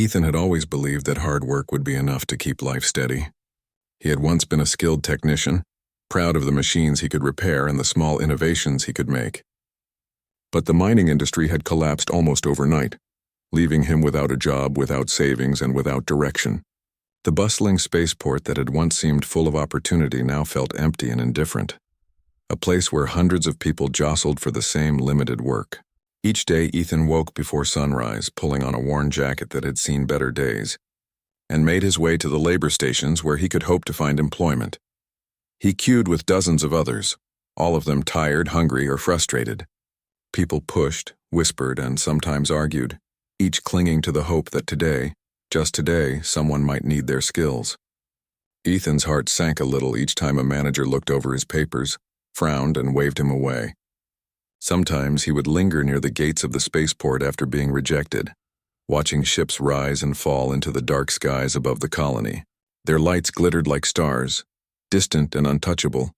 Ethan had always believed that hard work would be enough to keep life steady. He had once been a skilled technician, proud of the machines he could repair and the small innovations he could make. But the mining industry had collapsed almost overnight, leaving him without a job, without savings, and without direction. The bustling spaceport that had once seemed full of opportunity now felt empty and indifferent. A place where hundreds of people jostled for the same limited work. Each day Ethan woke before sunrise, pulling on a worn jacket that had seen better days, and made his way to the labor stations where he could hope to find employment. He queued with dozens of others, all of them tired, hungry, or frustrated. People pushed, whispered, and sometimes argued, each clinging to the hope that today, just today, someone might need their skills. Ethan's heart sank a little each time a manager looked over his papers, frowned, and waved him away. Sometimes he would linger near the gates of the spaceport after being rejected, watching ships rise and fall into the dark skies above the colony. Their lights glittered like stars, distant and untouchable,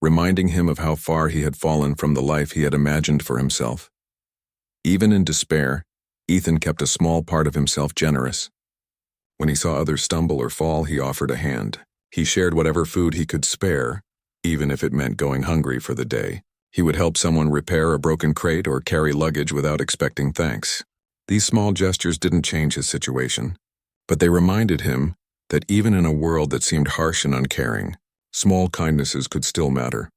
reminding him of how far he had fallen from the life he had imagined for himself. Even in despair, Ethan kept a small part of himself generous. When he saw others stumble or fall, he offered a hand. He shared whatever food he could spare, even if it meant going hungry for the day. He would help someone repair a broken crate or carry luggage without expecting thanks. These small gestures didn't change his situation, but they reminded him that even in a world that seemed harsh and uncaring, small kindnesses could still matter.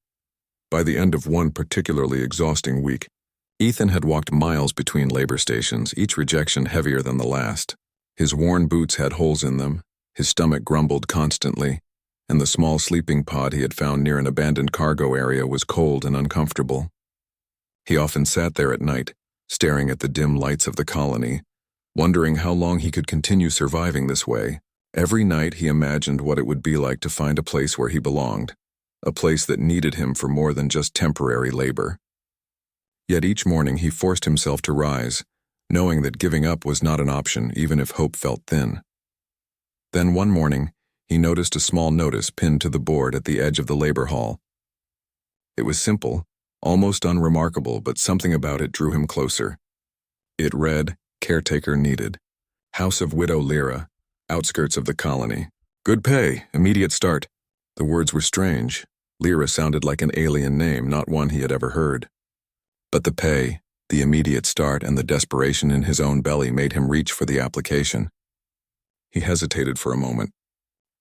By the end of one particularly exhausting week, Ethan had walked miles between labor stations, each rejection heavier than the last. His worn boots had holes in them, his stomach grumbled constantly, and the small sleeping pod he had found near an abandoned cargo area was cold and uncomfortable. He often sat there at night, staring at the dim lights of the colony, wondering how long he could continue surviving this way. Every night he imagined what it would be like to find a place where he belonged, a place that needed him for more than just temporary labor. Yet each morning he forced himself to rise, knowing that giving up was not an option, even if hope felt thin. Then one morning, he noticed a small notice pinned to the board at the edge of the labor hall. It was simple, almost unremarkable, but something about it drew him closer. It read, "Caretaker needed. House of Widow Lyra, outskirts of the colony. Good pay, immediate start." The words were strange. Lyra sounded like an alien name, not one he had ever heard. But the pay, the immediate start, and the desperation in his own belly made him reach for the application. He hesitated for a moment.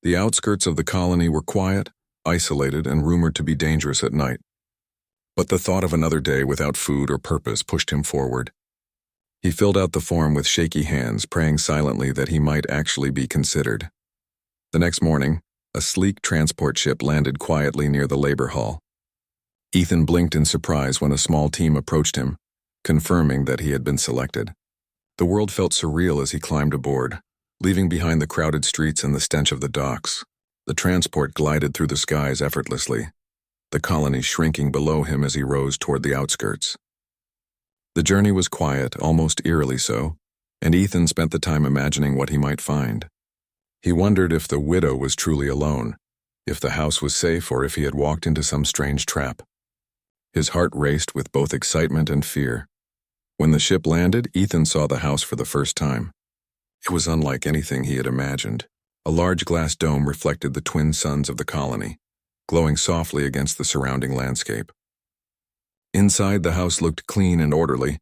The outskirts of the colony were quiet, isolated, and rumored to be dangerous at night. But the thought of another day without food or purpose pushed him forward. He filled out the form with shaky hands, praying silently that he might actually be considered. The next morning, a sleek transport ship landed quietly near the labor hall. Ethan blinked in surprise when a small team approached him, confirming that he had been selected. The world felt surreal as he climbed aboard, leaving behind the crowded streets and the stench of the docks. The transport glided through the skies effortlessly, the colony shrinking below him as he rose toward the outskirts. The journey was quiet, almost eerily so, and Ethan spent the time imagining what he might find. He wondered if the widow was truly alone, if the house was safe, or if he had walked into some strange trap. His heart raced with both excitement and fear. When the ship landed, Ethan saw the house for the first time. It was unlike anything he had imagined. A large glass dome reflected the twin suns of the colony, glowing softly against the surrounding landscape. Inside, the house looked clean and orderly,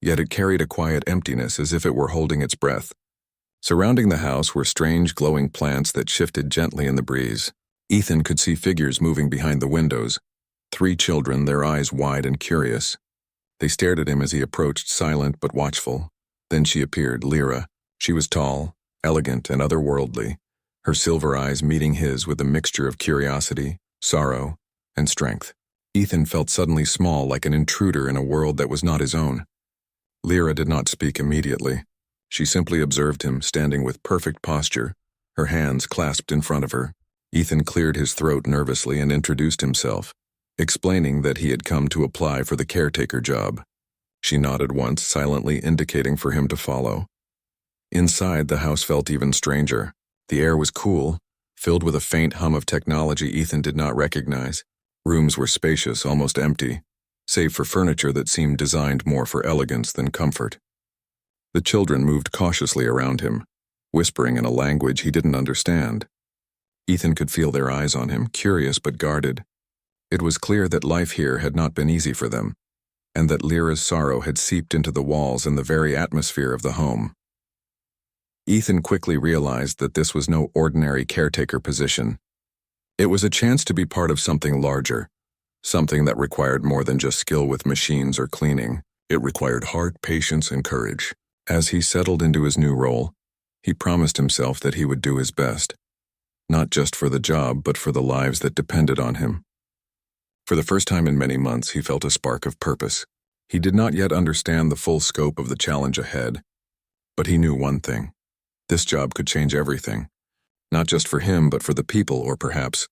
yet it carried a quiet emptiness as if it were holding its breath. Surrounding the house were strange glowing plants that shifted gently in the breeze. Ethan could see figures moving behind the windows, 3 children, their eyes wide and curious. They stared at him as he approached, silent but watchful. Then she appeared, Lyra. She was tall, elegant, and otherworldly, her silver eyes meeting his with a mixture of curiosity, sorrow, and strength. Ethan felt suddenly small, like an intruder in a world that was not his own. Lyra did not speak immediately. She simply observed him, standing with perfect posture, her hands clasped in front of her. Ethan cleared his throat nervously and introduced himself, explaining that he had come to apply for the caretaker job. She nodded once, silently indicating for him to follow. Inside, the house felt even stranger. The air was cool, filled with a faint hum of technology Ethan did not recognize. Rooms were spacious, almost empty, save for furniture that seemed designed more for elegance than comfort. The children moved cautiously around him, whispering in a language he didn't understand. Ethan could feel their eyes on him, curious but guarded. It was clear that life here had not been easy for them, and that Lyra's sorrow had seeped into the walls and the very atmosphere of the home. Ethan quickly realized that this was no ordinary caretaker position. It was a chance to be part of something larger, something that required more than just skill with machines or cleaning. It required heart, patience, and courage. As he settled into his new role, he promised himself that he would do his best, not just for the job, but for the lives that depended on him. For the first time in many months, he felt a spark of purpose. He did not yet understand the full scope of the challenge ahead, but he knew one thing. This job could change everything, not just for him, but for the people, or perhaps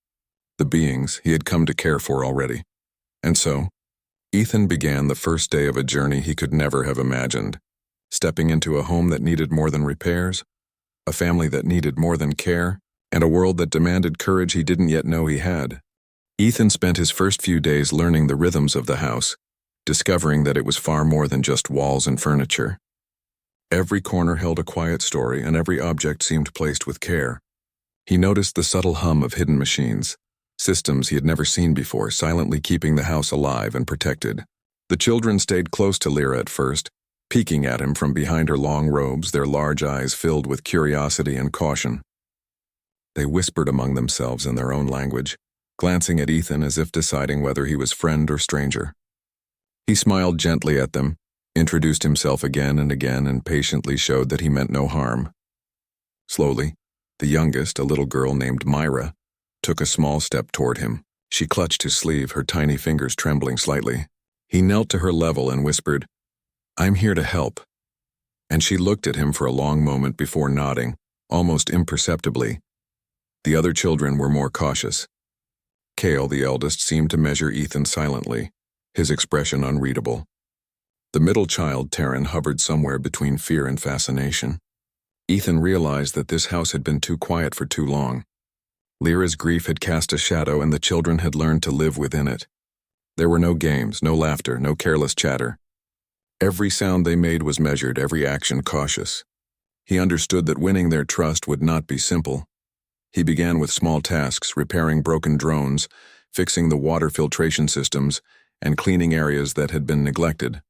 the beings he had come to care for already. And so, Ethan began the first day of a journey he could never have imagined, stepping into a home that needed more than repairs, a family that needed more than care, and a world that demanded courage he didn't yet know he had. Ethan spent his first few days learning the rhythms of the house, discovering that it was far more than just walls and furniture. Every corner held a quiet story, and every object seemed placed with care. He noticed the subtle hum of hidden machines, systems he had never seen before, silently keeping the house alive and protected. The children stayed close to Lyra at first, peeking at him from behind her long robes, their large eyes filled with curiosity and caution. They whispered among themselves in their own language, glancing at Ethan as if deciding whether he was friend or stranger. He smiled gently at them, introduced himself again, and patiently showed that he meant no harm. Slowly, the youngest, a little girl named Myra, took a small step toward him. She clutched his sleeve, her tiny fingers trembling slightly. He knelt to her level and whispered, "I'm here to help." And she looked at him for a long moment before nodding, almost imperceptibly. The other children were more cautious. Cale, the eldest, seemed to measure Ethan silently, his expression unreadable. The middle child, Taryn, hovered somewhere between fear and fascination. Ethan realized that this house had been too quiet for too long. Lyra's grief had cast a shadow, and the children had learned to live within it. There were no games, no laughter, no careless chatter. Every sound they made was measured, every action cautious. He understood that winning their trust would not be simple. He began with small tasks, repairing broken drones, fixing the water filtration systems, and cleaning areas that had been neglected.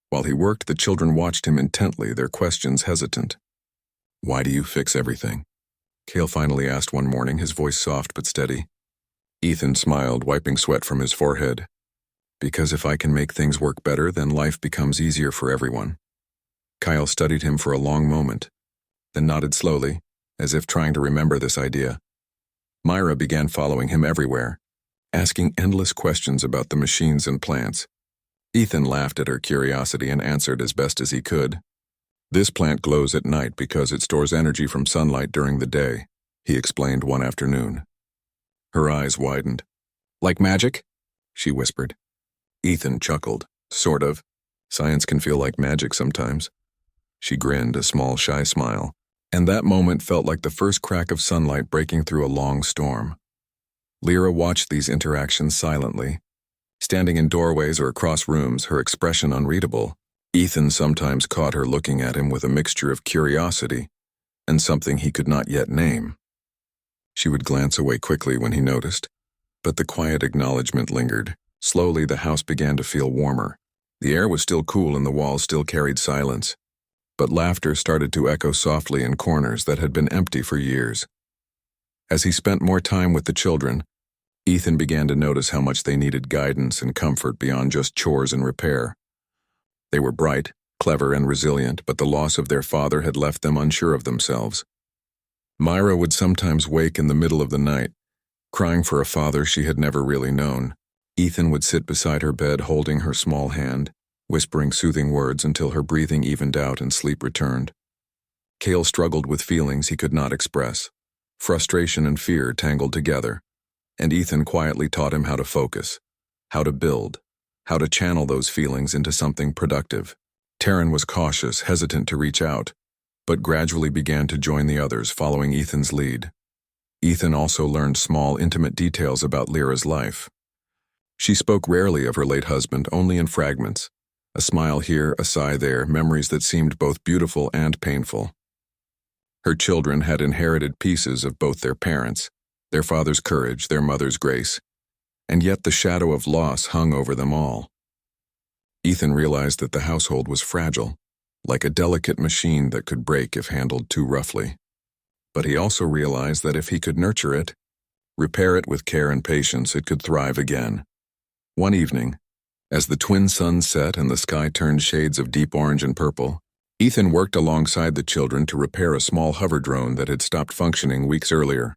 While he worked, the children watched him intently, their questions hesitant. "Why do you fix everything?" Cale finally asked one morning, his voice soft but steady. Ethan smiled, wiping sweat from his forehead. "Because if I can make things work better, then life becomes easier for everyone." Kyle studied him for a long moment, then nodded slowly, as if trying to remember this idea. Myra began following him everywhere, asking endless questions about the machines and plants. Ethan laughed at her curiosity and answered as best as he could. "This plant glows at night because it stores energy from sunlight during the day," he explained one afternoon. Her eyes widened. "Like magic?" she whispered. Ethan chuckled. "Sort of. Science can feel like magic sometimes." She grinned, a small, shy smile, and that moment felt like the first crack of sunlight breaking through a long storm. Lyra watched these interactions silently. Standing in doorways or across rooms, her expression unreadable, Ethan sometimes caught her looking at him with a mixture of curiosity and something he could not yet name. She would glance away quickly when he noticed, but the quiet acknowledgement lingered. Slowly, the house began to feel warmer. The air was still cool and the walls still carried silence, but laughter started to echo softly in corners that had been empty for years. As he spent more time with the children, Ethan began to notice how much they needed guidance and comfort beyond just chores and repair. They were bright, clever, and resilient, but the loss of their father had left them unsure of themselves. Myra would sometimes wake in the middle of the night, crying for a father she had never really known. Ethan would sit beside her bed holding her small hand, whispering soothing words until her breathing evened out and sleep returned. Cale struggled with feelings he could not express. Frustration and fear tangled together, and Ethan quietly taught him how to focus, how to build, how to channel those feelings into something productive. Taryn was cautious, hesitant to reach out, but gradually began to join the others, following Ethan's lead. Ethan also learned small, intimate details about Lyra's life. She spoke rarely of her late husband, only in fragments. A smile here, a sigh there, memories that seemed both beautiful and painful. Her children had inherited pieces of both their parents, their father's courage, their mother's grace, and yet the shadow of loss hung over them all. Ethan realized that the household was fragile, like a delicate machine that could break if handled too roughly. But he also realized that if he could nurture it, repair it with care and patience, it could thrive again. One evening, as the twin suns set and the sky turned shades of deep orange and purple, Ethan worked alongside the children to repair a small hover drone that had stopped functioning weeks earlier.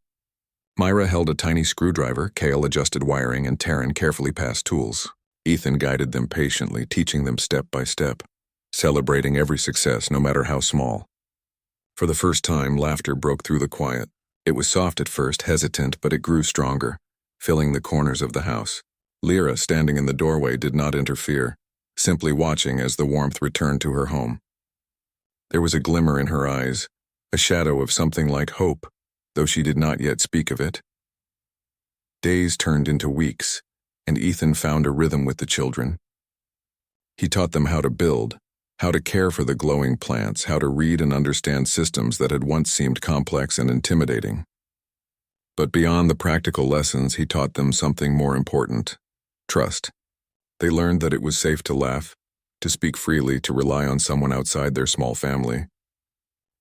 Myra held a tiny screwdriver, Cale adjusted wiring, and Taryn carefully passed tools. Ethan guided them patiently, teaching them step by step, celebrating every success, no matter how small. For the first time, laughter broke through the quiet. It was soft at first, hesitant, but it grew stronger, filling the corners of the house. Lyra, standing in the doorway, did not interfere, simply watching as the warmth returned to her home. There was a glimmer in her eyes, a shadow of something like hope, though she did not yet speak of it. Days turned into weeks, and Ethan found a rhythm with the children. He taught them how to build, how to care for the glowing plants, how to read and understand systems that had once seemed complex and intimidating. But beyond the practical lessons, he taught them something more important: trust. They learned that it was safe to laugh, to speak freely, to rely on someone outside their small family.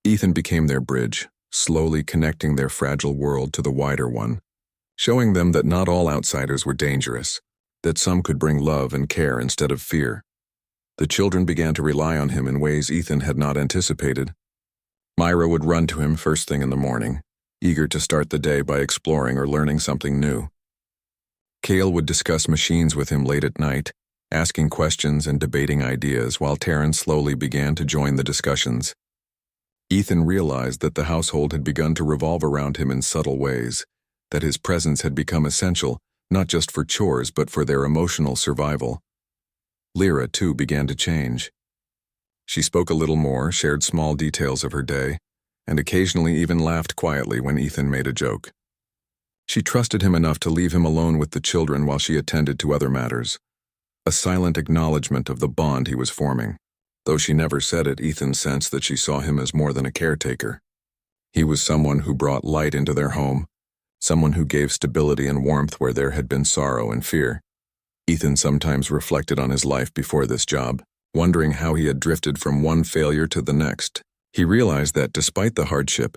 Ethan became their bridge, slowly connecting their fragile world to the wider one, showing them that not all outsiders were dangerous, that some could bring love and care instead of fear. The children began to rely on him in ways Ethan had not anticipated. Myra would run to him first thing in the morning, eager to start the day by exploring or learning something new. Cale would discuss machines with him late at night, asking questions and debating ideas, while Taryn slowly began to join the discussions. Ethan realized that the household had begun to revolve around him in subtle ways, that his presence had become essential, not just for chores but for their emotional survival. Lyra, too, began to change. She spoke a little more, shared small details of her day, and occasionally even laughed quietly when Ethan made a joke. She trusted him enough to leave him alone with the children while she attended to other matters, a silent acknowledgement of the bond he was forming. Though she never said it, Ethan sensed that she saw him as more than a caretaker. He was someone who brought light into their home, someone who gave stability and warmth where there had been sorrow and fear. Ethan sometimes reflected on his life before this job, wondering how he had drifted from one failure to the next. He realized that despite the hardship,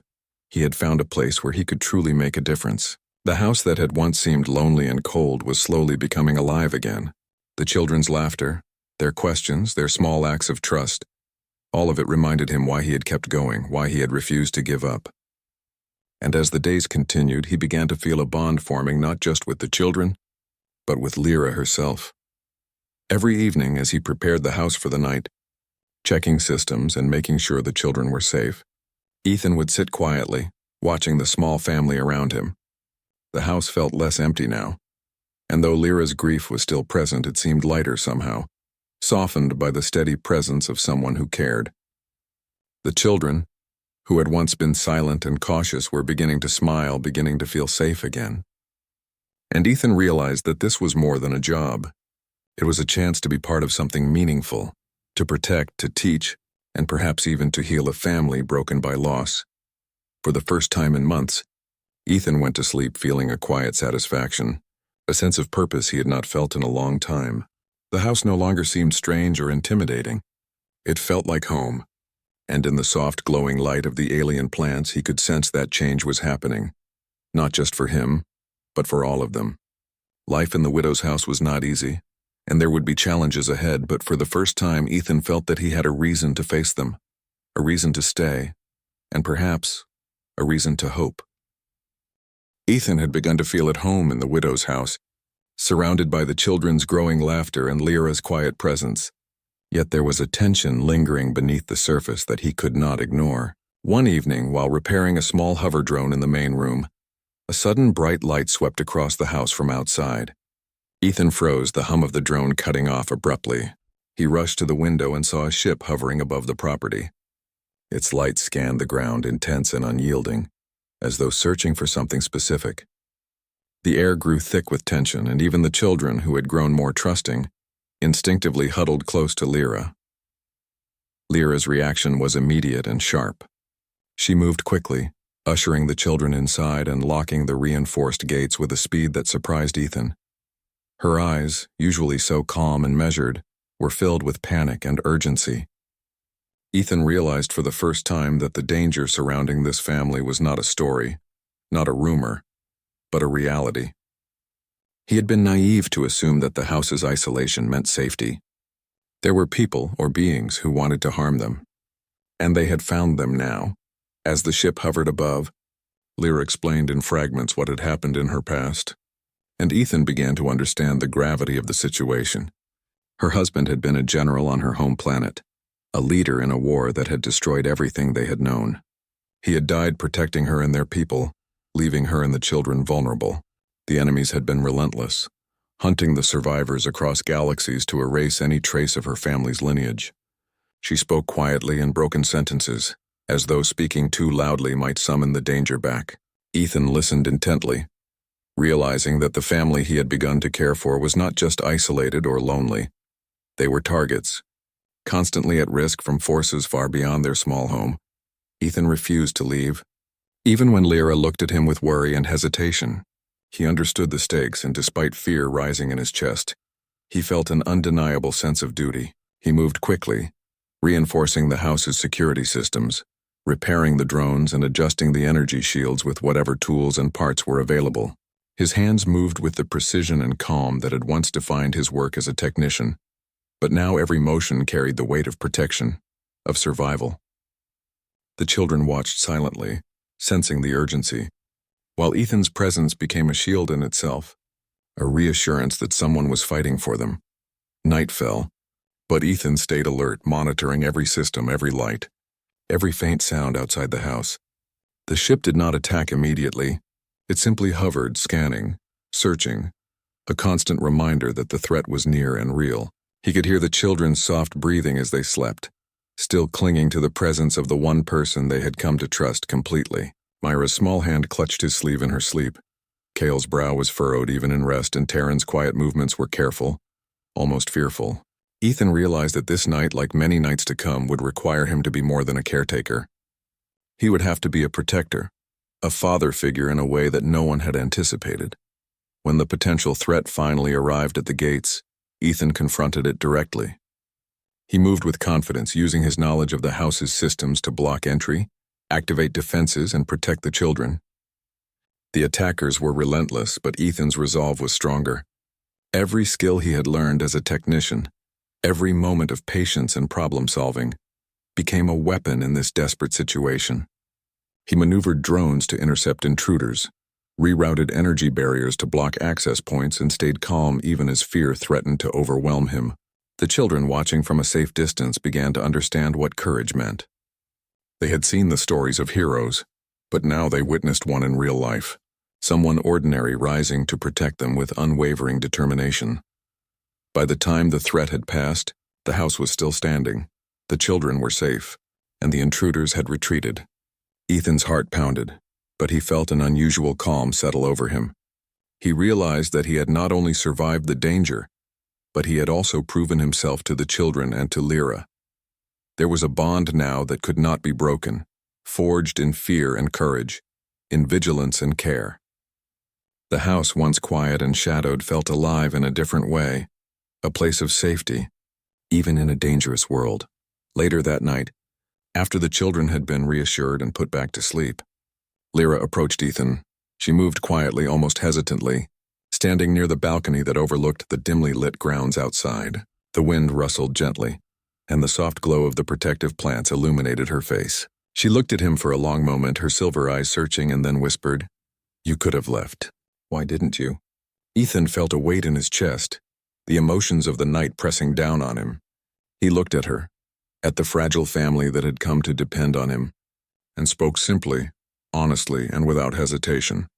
he had found a place where he could truly make a difference. The house that had once seemed lonely and cold was slowly becoming alive again. The children's laughter, their questions, their small acts of trust, all of it reminded him why he had kept going, why he had refused to give up. And as the days continued, he began to feel a bond forming not just with the children, but with Lyra herself. Every evening, as he prepared the house for the night, checking systems and making sure the children were safe, Ethan would sit quietly, watching the small family around him. The house felt less empty now, and though Lyra's grief was still present, it seemed lighter somehow, softened by the steady presence of someone who cared. The children, who had once been silent and cautious, were beginning to smile, beginning to feel safe again. And Ethan realized that this was more than a job. It was a chance to be part of something meaningful, to protect, to teach, and perhaps even to heal a family broken by loss. For the first time in months, Ethan went to sleep feeling a quiet satisfaction, a sense of purpose he had not felt in a long time. The house no longer seemed strange or intimidating. It felt like home, and in the soft glowing light of the alien plants he could sense that change was happening, not just for him, but for all of them. Life in the widow's house was not easy, and there would be challenges ahead, but for the first time Ethan felt that he had a reason to face them, a reason to stay, and perhaps a reason to hope. Ethan had begun to feel at home in the widow's house, surrounded by the children's growing laughter and Lyra's quiet presence. Yet there was a tension lingering beneath the surface that he could not ignore. One evening, while repairing a small hover drone in the main room, a sudden bright light swept across the house from outside. Ethan froze, the hum of the drone cutting off abruptly. He rushed to the window and saw a ship hovering above the property. Its light scanned the ground, intense and unyielding, as though searching for something specific. The air grew thick with tension, and even the children, who had grown more trusting, instinctively huddled close to Lyra. Lyra's reaction was immediate and sharp. She moved quickly, ushering the children inside and locking the reinforced gates with a speed that surprised Ethan. Her eyes, usually so calm and measured, were filled with panic and urgency. Ethan realized for the first time that the danger surrounding this family was not a story, not a rumor, but a reality. He had been naive to assume that the house's isolation meant safety. There were people or beings who wanted to harm them, and they had found them now. As the ship hovered above, Lyra explained in fragments what had happened in her past, and Ethan began to understand the gravity of the situation. Her husband had been a general on her home planet, a leader in a war that had destroyed everything they had known. He had died protecting her and their people, leaving her and the children vulnerable. The enemies had been relentless, hunting the survivors across galaxies to erase any trace of her family's lineage. She spoke quietly in broken sentences, as though speaking too loudly might summon the danger back. Ethan listened intently, realizing that the family he had begun to care for was not just isolated or lonely. They were targets, constantly at risk from forces far beyond their small home. Ethan refused to leave. Even when Lyra looked at him with worry and hesitation, he understood the stakes, and despite fear rising in his chest, he felt an undeniable sense of duty. He moved quickly, reinforcing the house's security systems, repairing the drones and adjusting the energy shields with whatever tools and parts were available. His hands moved with the precision and calm that had once defined his work as a technician, but now every motion carried the weight of protection, of survival. The children watched silently, sensing the urgency, while Ethan's presence became a shield in itself, a reassurance that someone was fighting for them. Night fell, but Ethan stayed alert, monitoring every system, every light, every faint sound outside the house. The ship did not attack immediately. It simply hovered, scanning, searching, a constant reminder that the threat was near and real. He could hear the children's soft breathing as they slept, still clinging to the presence of the one person they had come to trust completely. Myra's small hand clutched his sleeve in her sleep. Kale's brow was furrowed even in rest, and Taryn's quiet movements were careful, almost fearful. Ethan realized that this night, like many nights to come, would require him to be more than a caretaker. He would have to be a protector, a father figure in a way that no one had anticipated. When the potential threat finally arrived at the gates, Ethan confronted it directly. He moved with confidence, using his knowledge of the house's systems to block entry, activate defenses, and protect the children. The attackers were relentless, but Ethan's resolve was stronger. Every skill he had learned as a technician, every moment of patience and problem-solving, became a weapon in this desperate situation. He maneuvered drones to intercept intruders, rerouted energy barriers to block access points, and stayed calm even as fear threatened to overwhelm him. The children, watching from a safe distance, began to understand what courage meant. They had seen the stories of heroes, but now they witnessed one in real life, someone ordinary rising to protect them with unwavering determination. By the time the threat had passed, the house was still standing, the children were safe, and the intruders had retreated. Ethan's heart pounded, but he felt an unusual calm settle over him. He realized that he had not only survived the danger, but he had also proven himself to the children and to Lyra. There was a bond now that could not be broken, forged in fear and courage, in vigilance and care. The house, once quiet and shadowed, felt alive in a different way, a place of safety, even in a dangerous world. Later that night, after the children had been reassured and put back to sleep, Lyra approached Ethan. She moved quietly, almost hesitantly, standing near the balcony that overlooked the dimly lit grounds outside. The wind rustled gently, and the soft glow of the protective plants illuminated her face. She looked at him for a long moment, her silver eyes searching, and then whispered, "You could have left. Why didn't you?" Ethan felt a weight in his chest, the emotions of the night pressing down on him. He looked at her, at the fragile family that had come to depend on him, and spoke simply, honestly, and without hesitation.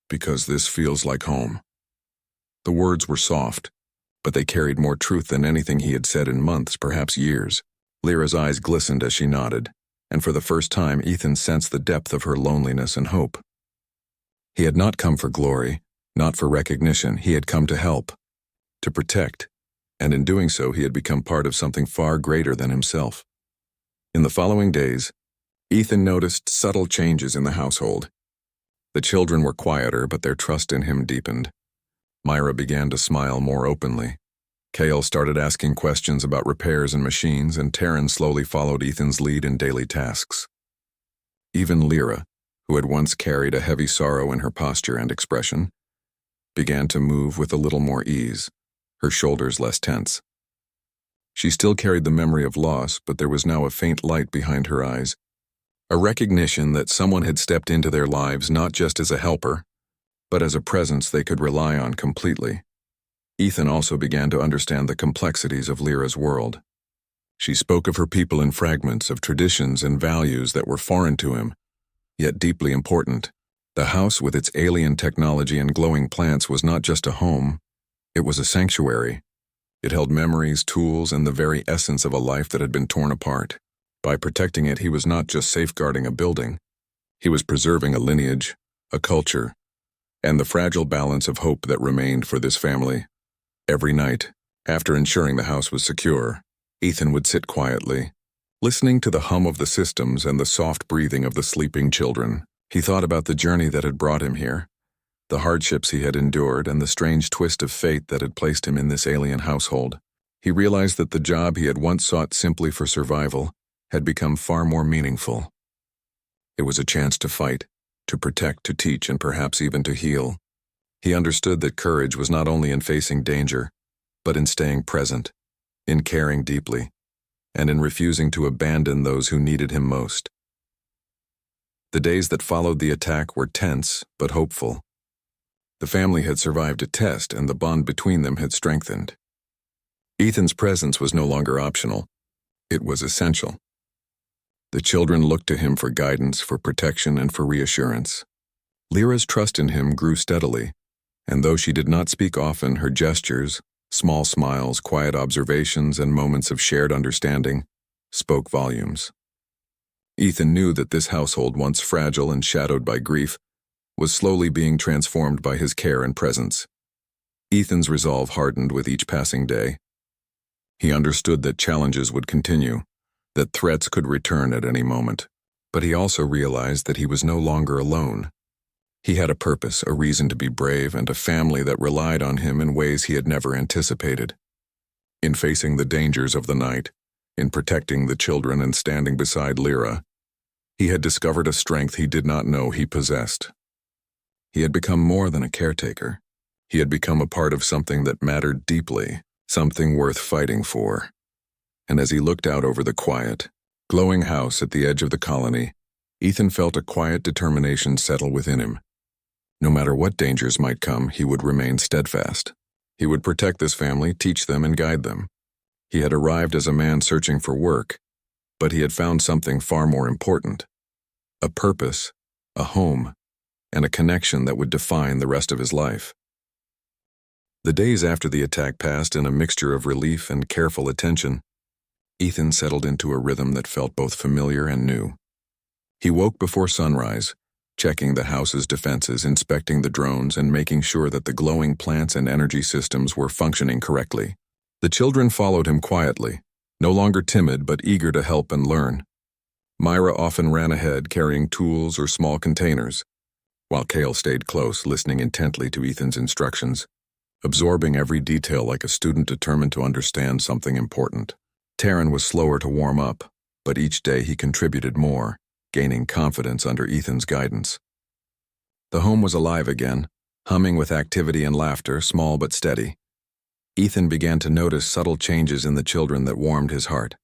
"Because this feels like home." The words were soft, but they carried more truth than anything he had said in months, perhaps years. Lyra's eyes glistened as she nodded, and for the first time Ethan sensed the depth of her loneliness and hope. He had not come for glory, not for recognition. He had come to help, to protect, and in doing so he had become part of something far greater than himself. In the following days, Ethan noticed subtle changes in the household. The children were quieter, but their trust in him deepened. Myra began to smile more openly. Kale started asking questions about repairs and machines, and Taryn slowly followed Ethan's lead in daily tasks. Even Lyra, who had once carried a heavy sorrow in her posture and expression, began to move with a little more ease, her shoulders less tense. She still carried the memory of loss, but there was now a faint light behind her eyes, a recognition that someone had stepped into their lives not just as a helper, but as a presence they could rely on completely. Ethan also began to understand the complexities of Lyra's world. She spoke of her people in fragments of traditions and values that were foreign to him, yet deeply important. The house with its alien technology and glowing plants was not just a home, it was a sanctuary. It held memories, tools, and the very essence of a life that had been torn apart. By protecting it, he was not just safeguarding a building, he was preserving a lineage, a culture, and the fragile balance of hope that remained for this family. Every night, after ensuring the house was secure, Ethan would sit quietly, listening to the hum of the systems and the soft breathing of the sleeping children. He thought about the journey that had brought him here, the hardships he had endured, and the strange twist of fate that had placed him in this alien household. He realized that the job he had once sought simply for survival had become far more meaningful. It was a chance to fight, to protect, to teach, and perhaps even to heal. He understood that courage was not only in facing danger, but in staying present, in caring deeply, and in refusing to abandon those who needed him most. The days that followed the attack were tense but hopeful. The family had survived a test, and the bond between them had strengthened. Ethan's presence was no longer optional. It was essential. The children looked to him for guidance, for protection, and for reassurance. Lyra's trust in him grew steadily, and though she did not speak often, her gestures, small smiles, quiet observations, and moments of shared understanding spoke volumes. Ethan knew that this household, once fragile and shadowed by grief, was slowly being transformed by his care and presence. Ethan's resolve hardened with each passing day. He understood that challenges would continue, that threats could return at any moment, but he also realized that he was no longer alone. He had a purpose, a reason to be brave, and a family that relied on him in ways he had never anticipated. In facing the dangers of the night, in protecting the children and standing beside Lyra, he had discovered a strength he did not know he possessed. He had become more than a caretaker. He had become a part of something that mattered deeply, something worth fighting for. And as he looked out over the quiet, glowing house at the edge of the colony, Ethan felt a quiet determination settle within him. No matter what dangers might come, he would remain steadfast. He would protect this family, teach them, and guide them. He had arrived as a man searching for work, but he had found something far more important: a purpose, a home, and a connection that would define the rest of his life. The days after the attack passed in a mixture of relief and careful attention. Ethan settled into a rhythm that felt both familiar and new. He woke before sunrise, checking the house's defenses, inspecting the drones, and making sure that the glowing plants and energy systems were functioning correctly. The children followed him quietly, no longer timid but eager to help and learn. Myra often ran ahead, carrying tools or small containers, while Kale stayed close, listening intently to Ethan's instructions, absorbing every detail like a student determined to understand something important. Taryn was slower to warm up, but each day he contributed more, gaining confidence under Ethan's guidance. The home was alive again, humming with activity and laughter, small but steady. Ethan began to notice subtle changes in the children that warmed his heart.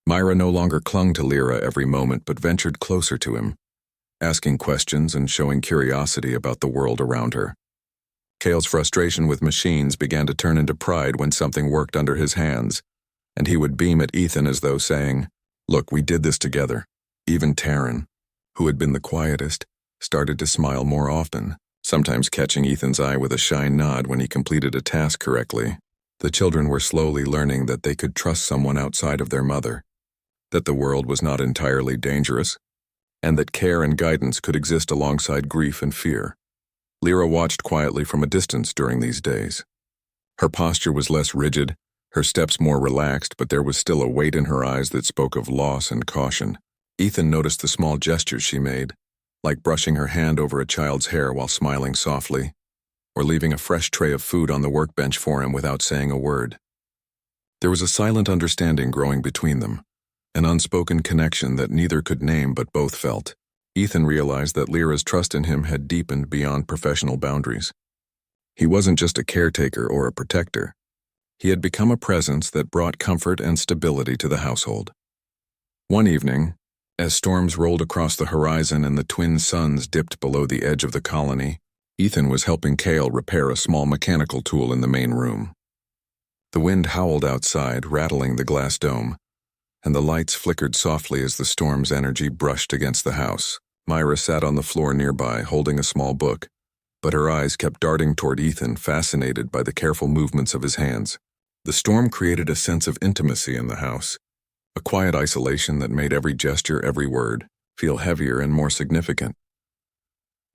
Myra no longer clung to Lyra every moment but ventured closer to him, asking questions and showing curiosity about the world around her. Kale's frustration with machines began to turn into pride when something worked under his hands, and he would beam at Ethan as though saying, "Look, we did this together." Even Taryn, who had been the quietest, started to smile more often, sometimes catching Ethan's eye with a shy nod when he completed a task correctly. The children were slowly learning that they could trust someone outside of their mother, that the world was not entirely dangerous, and that care and guidance could exist alongside grief and fear. Lyra watched quietly from a distance during these days. Her posture was less rigid, her steps more relaxed, but there was still a weight in her eyes that spoke of loss and caution. Ethan noticed the small gestures she made, like brushing her hand over a child's hair while smiling softly, or leaving a fresh tray of food on the workbench for him without saying a word. There was a silent understanding growing between them, an unspoken connection that neither could name but both felt. Ethan realized that Lyra's trust in him had deepened beyond professional boundaries. He wasn't just a caretaker or a protector. He had become a presence that brought comfort and stability to the household. One evening, as storms rolled across the horizon and the twin suns dipped below the edge of the colony, Ethan was helping Kale repair a small mechanical tool in the main room. The wind howled outside, rattling the glass dome, and the lights flickered softly as the storm's energy brushed against the house. Myra sat on the floor nearby, holding a small book, but her eyes kept darting toward Ethan, fascinated by the careful movements of his hands. The storm created a sense of intimacy in the house, a quiet isolation that made every gesture, every word, feel heavier and more significant.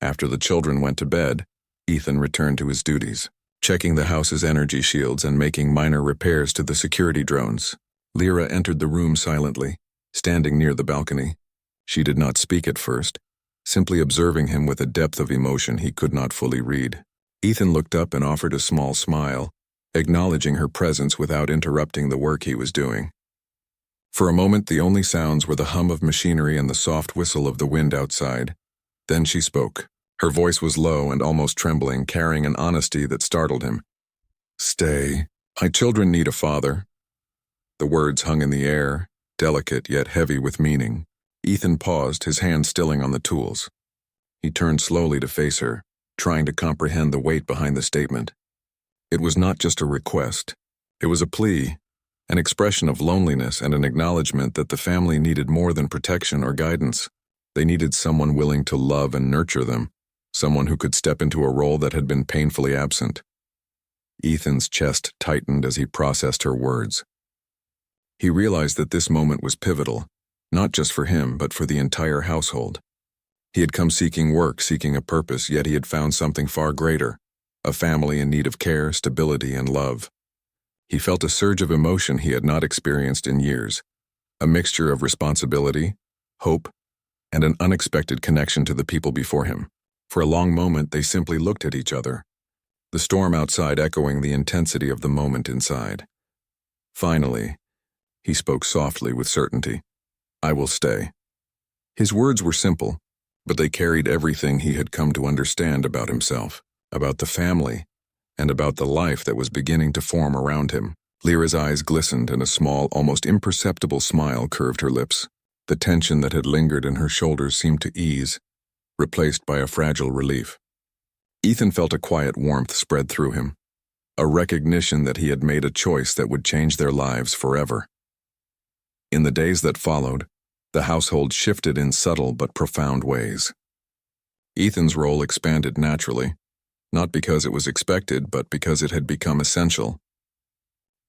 After the children went to bed, Ethan returned to his duties, checking the house's energy shields and making minor repairs to the security drones. Lyra entered the room silently, standing near the balcony. She did not speak at first, simply observing him with a depth of emotion he could not fully read. Ethan looked up and offered a small smile, acknowledging her presence without interrupting the work he was doing. For a moment, the only sounds were the hum of machinery and the soft whistle of the wind outside. Then she spoke. Her voice was low and almost trembling, carrying an honesty that startled him. "Stay. My children need a father." The words hung in the air, delicate yet heavy with meaning. Ethan paused, his hand stilling on the tools. He turned slowly to face her, trying to comprehend the weight behind the statement. It was not just a request. It was a plea, an expression of loneliness and an acknowledgement that the family needed more than protection or guidance. They needed someone willing to love and nurture them, someone who could step into a role that had been painfully absent. Ethan's chest tightened as he processed her words. He realized that this moment was pivotal, not just for him, but for the entire household. He had come seeking work, seeking a purpose, yet he had found something far greater, a family in need of care, stability, and love. He felt a surge of emotion he had not experienced in years, a mixture of responsibility, hope, and an unexpected connection to the people before him. For a long moment, they simply looked at each other, the storm outside echoing the intensity of the moment inside. Finally, he spoke softly with certainty. "I will stay." His words were simple, but they carried everything he had come to understand about himself, about the family, and about the life that was beginning to form around him. Lyra's eyes glistened and a small, almost imperceptible smile curved her lips. The tension that had lingered in her shoulders seemed to ease, replaced by a fragile relief. Ethan felt a quiet warmth spread through him, a recognition that he had made a choice that would change their lives forever. In the days that followed, the household shifted in subtle but profound ways. Ethan's role expanded naturally, not because it was expected, but because it had become essential.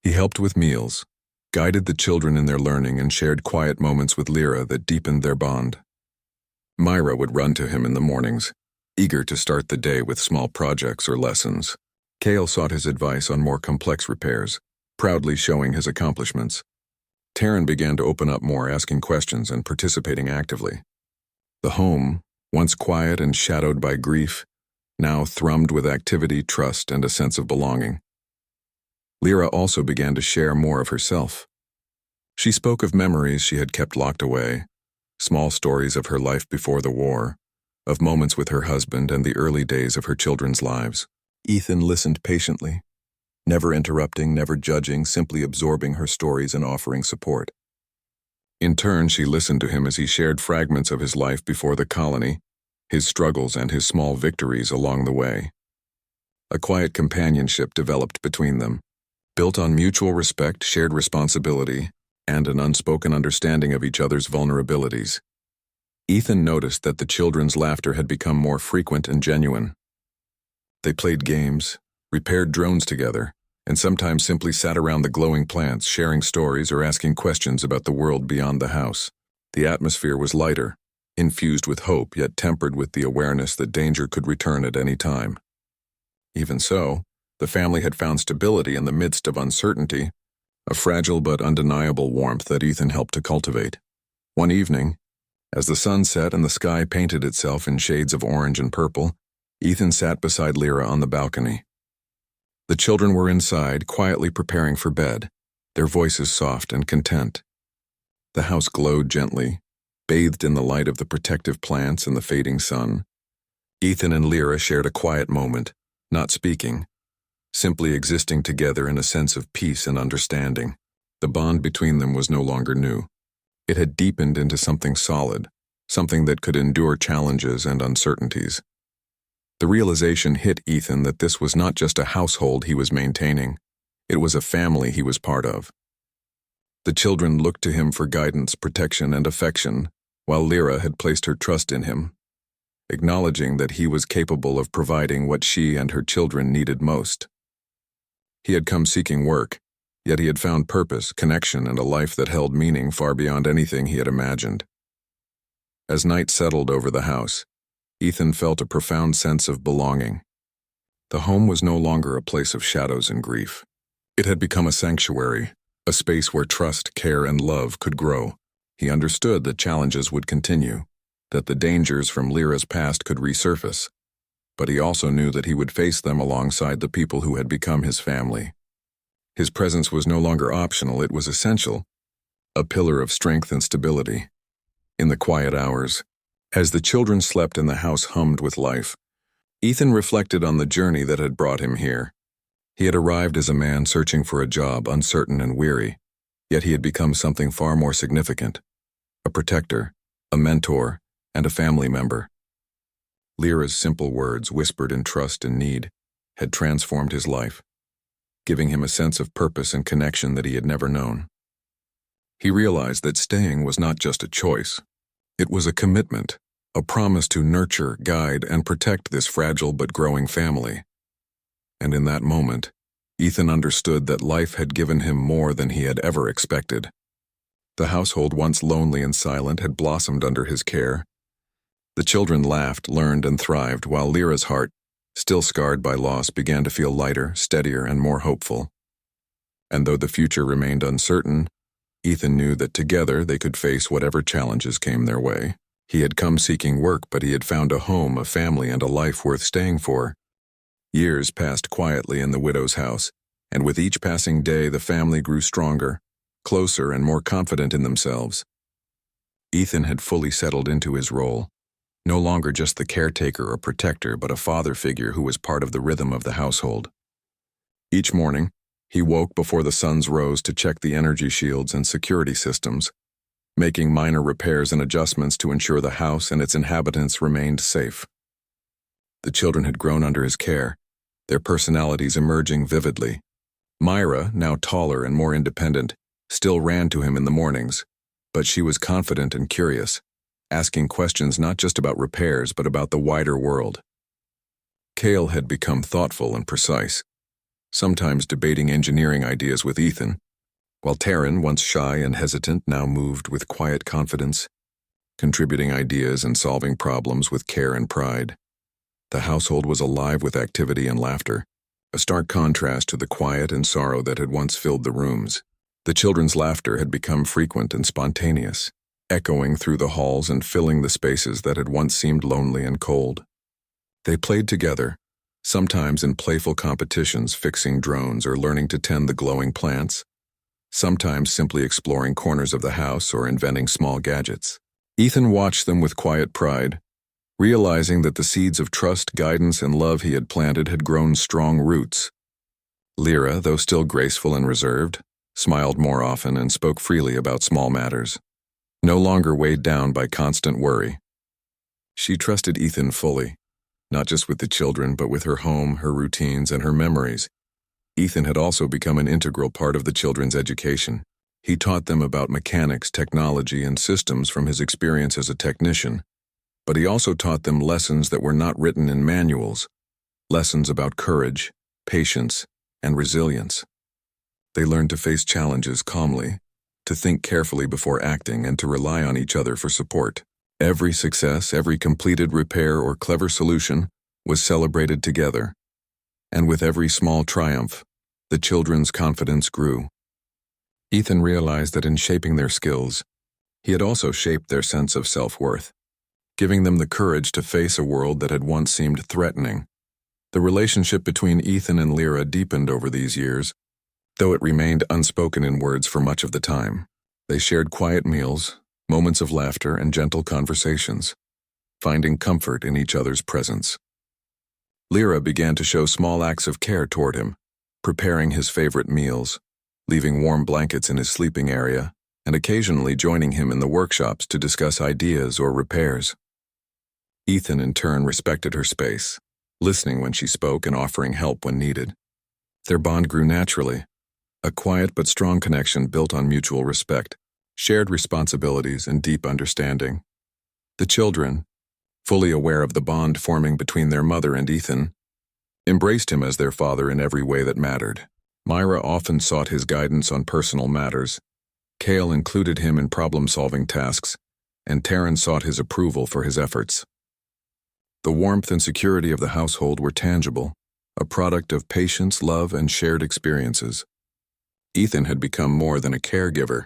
He helped with meals, guided the children in their learning, and shared quiet moments with Lyra that deepened their bond. Myra would run to him in the mornings, eager to start the day with small projects or lessons. Kale sought his advice on more complex repairs, proudly showing his accomplishments. Taryn began to open up more, asking questions and participating actively. The home, once quiet and shadowed by grief, now thrummed with activity, trust, and a sense of belonging. Lyra also began to share more of herself. She spoke of memories she had kept locked away, small stories of her life before the war, of moments with her husband and the early days of her children's lives. Ethan listened patiently, never interrupting, never judging, simply absorbing her stories and offering support. In turn, she listened to him as he shared fragments of his life before the colony, his struggles and his small victories along the way. A quiet companionship developed between them, built on mutual respect, shared responsibility, and an unspoken understanding of each other's vulnerabilities. Ethan noticed that the children's laughter had become more frequent and genuine. They played games, repaired drones together, and sometimes simply sat around the glowing plants, sharing stories or asking questions about the world beyond the house. The atmosphere was lighter, infused with hope, yet tempered with the awareness that danger could return at any time. Even so, The family had found stability in the midst of uncertainty, a fragile but undeniable warmth that Ethan helped to cultivate. One evening, as the sun set and the sky painted itself in shades of orange and purple, Ethan sat beside Lyra on the balcony. The children were inside, quietly preparing for bed, their voices soft and content. The house glowed gently, bathed in the light of the protective plants and the fading sun. Ethan and Lyra shared a quiet moment, not speaking, simply existing together in a sense of peace and understanding. The bond between them was no longer new. It had deepened into something solid, something that could endure challenges and uncertainties. The realization hit Ethan that this was not just a household he was maintaining, it was a family he was part of. The children looked to him for guidance, protection, and affection, while Lyra had placed her trust in him, acknowledging that he was capable of providing what she and her children needed most. He had come seeking work, yet he had found purpose, connection, and a life that held meaning far beyond anything he had imagined. As night settled over the house, Ethan felt a profound sense of belonging. The home was no longer a place of shadows and grief. It had become a sanctuary, a space where trust, care, and love could grow. He understood that challenges would continue, that the dangers from Lyra's past could resurface, but he also knew that he would face them alongside the people who had become his family. His presence was no longer optional, it was essential, a pillar of strength and stability. In the quiet hours, as the children slept and the house hummed with life, Ethan reflected on the journey that had brought him here. He had arrived as a man searching for a job, uncertain and weary, yet he had become something far more significant, a protector, a mentor, and a family member. Lyra's simple words, whispered in trust and need, had transformed his life, giving him a sense of purpose and connection that he had never known. He realized that staying was not just a choice. It was a commitment, a promise to nurture, guide, and protect this fragile but growing family. And in that moment, Ethan understood that life had given him more than he had ever expected. The household, once lonely and silent, had blossomed under his care. The children laughed, learned, and thrived, while Lyra's heart, still scarred by loss, began to feel lighter, steadier, and more hopeful. And though the future remained uncertain, Ethan knew that together they could face whatever challenges came their way. He had come seeking work, but he had found a home, a family, and a life worth staying for. Years passed quietly in the widow's house, and with each passing day the family grew stronger, closer, and more confident in themselves. Ethan had fully settled into his role, no longer just the caretaker or protector, but a father figure who was part of the rhythm of the household. Each morning, he woke before the suns rose to check the energy shields and security systems, making minor repairs and adjustments to ensure the house and its inhabitants remained safe. The children had grown under his care, their personalities emerging vividly. Myra, now taller and more independent, still ran to him in the mornings, but she was confident and curious, asking questions not just about repairs but about the wider world. Kale had become thoughtful and precise, sometimes debating engineering ideas with Ethan, while Taryn, once shy and hesitant, now moved with quiet confidence, contributing ideas and solving problems with care and pride. The household was alive with activity and laughter, a stark contrast to the quiet and sorrow that had once filled the rooms. The children's laughter had become frequent and spontaneous, echoing through the halls and filling the spaces that had once seemed lonely and cold. They played together, sometimes in playful competitions fixing drones or learning to tend the glowing plants, sometimes simply exploring corners of the house or inventing small gadgets. Ethan watched them with quiet pride, realizing that the seeds of trust, guidance, and love he had planted had grown strong roots. Lyra, though still graceful and reserved, smiled more often and spoke freely about small matters, no longer weighed down by constant worry. She trusted Ethan fully, not just with the children, but with her home, her routines, and her memories. Ethan had also become an integral part of the children's education. He taught them about mechanics, technology, and systems from his experience as a technician, but he also taught them lessons that were not written in manuals, lessons about courage, patience, and resilience. They learned to face challenges calmly, to think carefully before acting, and to rely on each other for support. Every success, every completed repair or clever solution was celebrated together. And with every small triumph, the children's confidence grew. Ethan realized that in shaping their skills, he had also shaped their sense of self-worth, giving them the courage to face a world that had once seemed threatening. The relationship between Ethan and Lyra deepened over these years, though it remained unspoken in words for much of the time. They shared quiet meals, moments of laughter, and gentle conversations, finding comfort in each other's presence. Lyra began to show small acts of care toward him, preparing his favorite meals, leaving warm blankets in his sleeping area, and occasionally joining him in the workshops to discuss ideas or repairs. Ethan, in turn, respected her space, listening when she spoke and offering help when needed. Their bond grew naturally, a quiet but strong connection built on mutual respect, shared responsibilities, and deep understanding. The children, fully aware of the bond forming between their mother and Ethan, embraced him as their father in every way that mattered. Myra often sought his guidance on personal matters. Cale included him in problem-solving tasks, and Taryn sought his approval for his efforts. The warmth and security of the household were tangible, a product of patience, love, and shared experiences. Ethan had become more than a caregiver.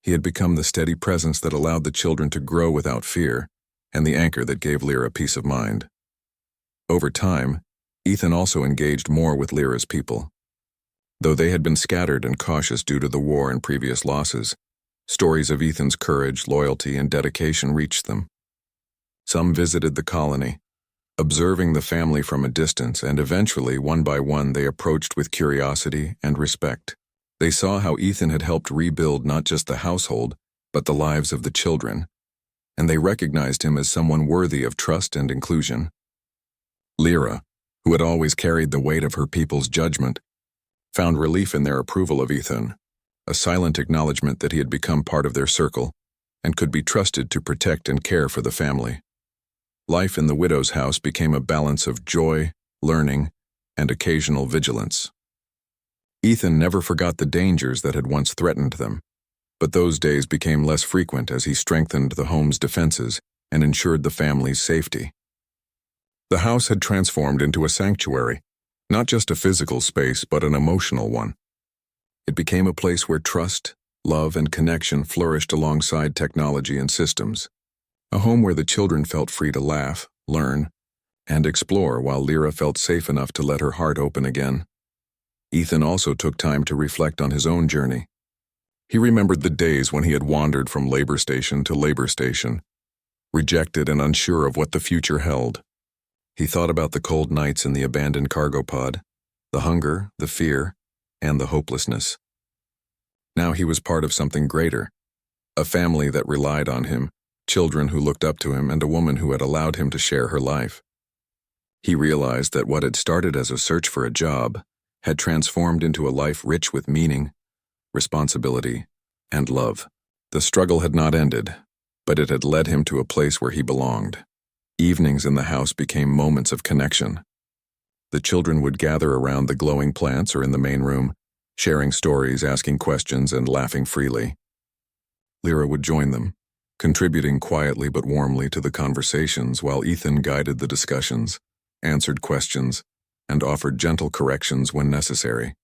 He had become the steady presence that allowed the children to grow without fear, and the anchor that gave Lyra peace of mind. Over time, Ethan also engaged more with Lyra's people. Though they had been scattered and cautious due to the war and previous losses, stories of Ethan's courage, loyalty, and dedication reached them. Some visited the colony, observing the family from a distance, and eventually, one by one, they approached with curiosity and respect. They saw how Ethan had helped rebuild not just the household, but the lives of the children, and they recognized him as someone worthy of trust and inclusion. Lyra, who had always carried the weight of her people's judgment, found relief in their approval of Ethan, a silent acknowledgement that he had become part of their circle and could be trusted to protect and care for the family. Life in the widow's house became a balance of joy, learning, and occasional vigilance. Ethan never forgot the dangers that had once threatened them, but those days became less frequent as he strengthened the home's defenses and ensured the family's safety. The house had transformed into a sanctuary, not just a physical space, but an emotional one. It became a place where trust, love, and connection flourished alongside technology and systems. A home where the children felt free to laugh, learn, and explore, while Lyra felt safe enough to let her heart open again. Ethan also took time to reflect on his own journey. He remembered the days when he had wandered from labor station to labor station, rejected and unsure of what the future held. He thought about the cold nights in the abandoned cargo pod, the hunger, the fear, and the hopelessness. Now he was part of something greater, a family that relied on him, children who looked up to him, and a woman who had allowed him to share her life. He realized that what had started as a search for a job had transformed into a life rich with meaning, responsibility, and love. The struggle had not ended, but it had led him to a place where he belonged. Evenings in the house became moments of connection. The children would gather around the glowing plants or in the main room, sharing stories, asking questions, and laughing freely. Lyra would join them, contributing quietly but warmly to the conversations, while Ethan guided the discussions, answered questions, and offered gentle corrections when necessary.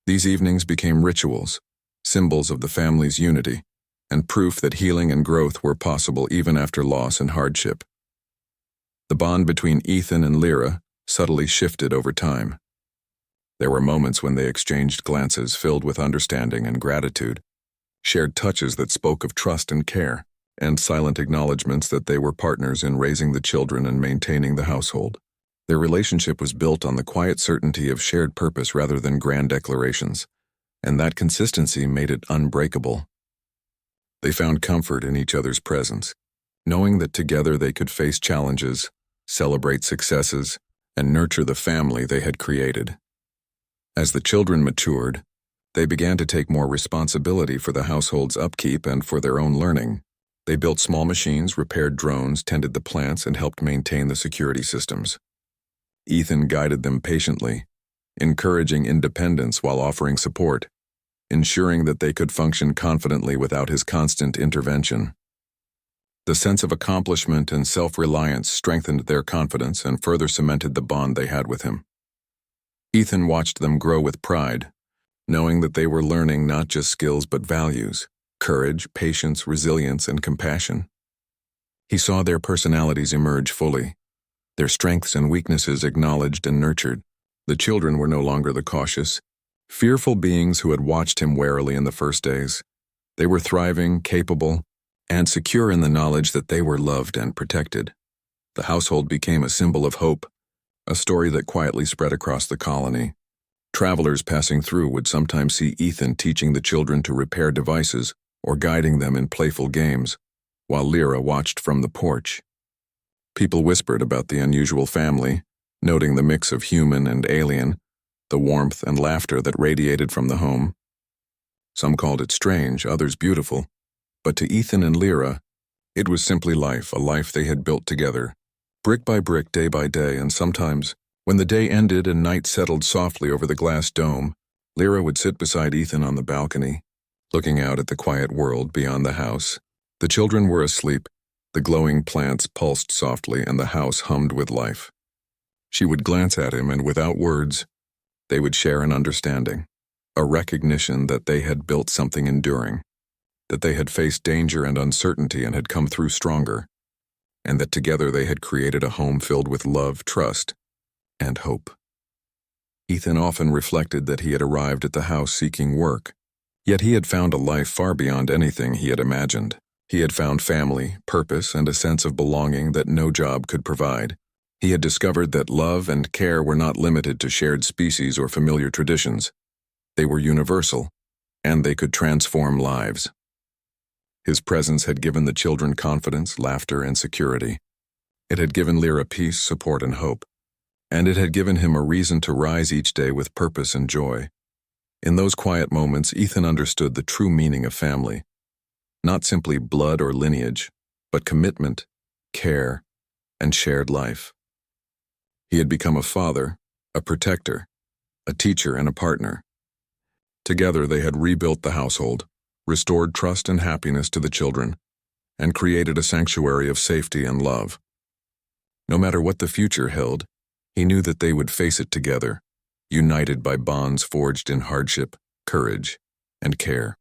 These evenings became rituals, symbols of the family's unity, and proof that healing and growth were possible even after loss and hardship. The bond between Ethan and Lyra subtly shifted over time. There were moments when they exchanged glances filled with understanding and gratitude, shared touches that spoke of trust and care, and silent acknowledgments that they were partners in raising the children and maintaining the household. Their relationship was built on the quiet certainty of shared purpose rather than grand declarations, and that consistency made it unbreakable. They found comfort in each other's presence, knowing that together they could face challenges, celebrate successes, and nurture the family they had created. As the children matured, they began to take more responsibility for the household's upkeep and for their own learning. They built small machines, repaired drones, tended the plants, and helped maintain the security systems. Ethan guided them patiently, encouraging independence while offering support, ensuring that they could function confidently without his constant intervention. The sense of accomplishment and self-reliance strengthened their confidence and further cemented the bond they had with him. Ethan watched them grow with pride, knowing that they were learning not just skills but values, courage, patience, resilience, and compassion. He saw their personalities emerge fully, their strengths and weaknesses acknowledged and nurtured. The children were no longer the cautious, fearful beings who had watched him warily in the first days. They were thriving, capable, and secure in the knowledge that they were loved and protected. The household became a symbol of hope, a story that quietly spread across the colony. Travelers passing through would sometimes see Ethan teaching the children to repair devices or guiding them in playful games, while Lyra watched from the porch. People whispered about the unusual family, noting the mix of human and alien, the warmth and laughter that radiated from the home. Some called it strange, others beautiful, but to Ethan and Lyra, it was simply life, a life they had built together, brick by brick, day by day, and sometimes, when the day ended and night settled softly over the glass dome, Lyra would sit beside Ethan on the balcony, looking out at the quiet world beyond the house. The children were asleep, the glowing plants pulsed softly, and the house hummed with life. She would glance at him, and without words, they would share an understanding, a recognition that they had built something enduring, that they had faced danger and uncertainty and had come through stronger, and that together they had created a home filled with love, trust, and hope. Ethan often reflected that he had arrived at the house seeking work, yet he had found a life far beyond anything he had imagined. He had found family, purpose, and a sense of belonging that no job could provide. He had discovered that love and care were not limited to shared species or familiar traditions. They were universal, and they could transform lives. His presence had given the children confidence, laughter, and security. It had given Lyra peace, support, and hope, and it had given him a reason to rise each day with purpose and joy. In those quiet moments, Ethan understood the true meaning of family. Not simply blood or lineage, but commitment, care, and shared life. He had become a father, a protector, a teacher, and a partner. Together they had rebuilt the household, restored trust and happiness to the children, and created a sanctuary of safety and love. No matter what the future held, he knew that they would face it together, united by bonds forged in hardship, courage, and care.